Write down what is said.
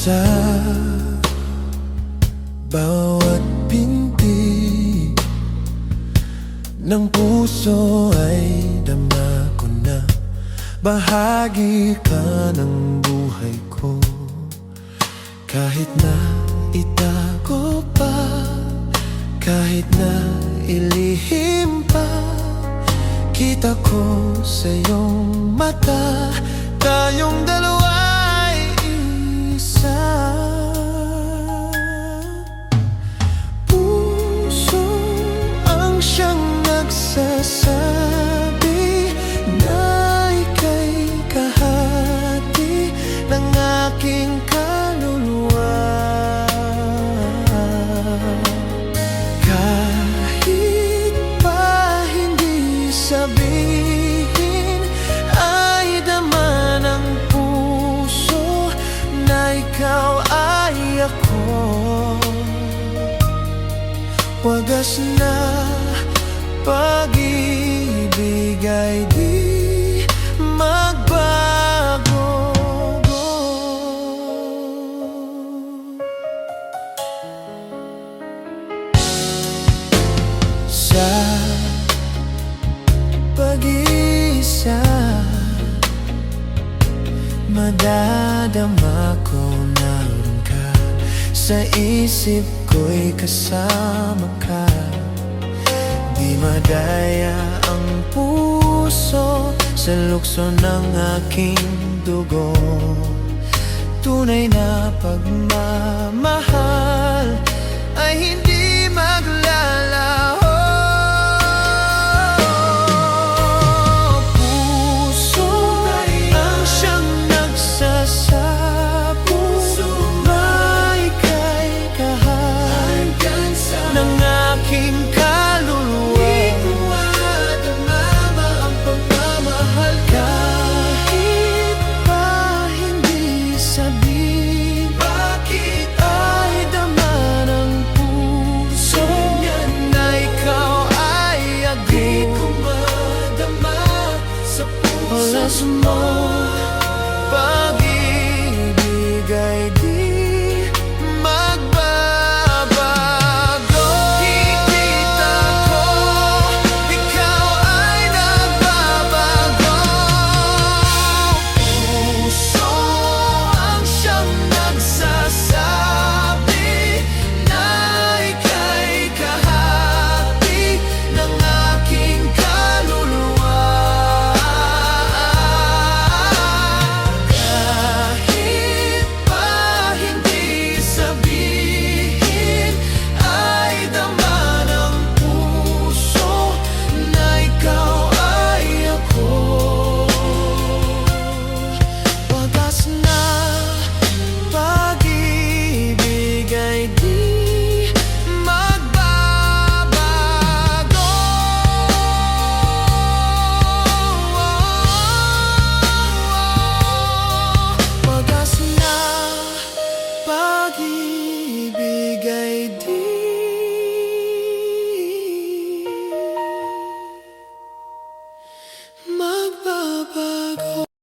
Sa bawat pinti ng puso ay dama ko na bahagi ka ng buhay ko. Kahit na itago pa, kahit na ilihim pa, kita ko sa iyong mata, tayong dalawa'y isa. Puso ang siyang nagsasabi na ika'y kahati ng aking kaluluwa. Kahit pa hindi sabihin, ay dama ng puso na ikaw ay ako. Wagas na pag-ibig ay di magbago. Sa pag-iisa, madadama ko naroon ka. Sa isip ko'y kasama ka. Di madaya ang puso sa lukso ng aking dugo. Tunay na pagmamahal ay hindi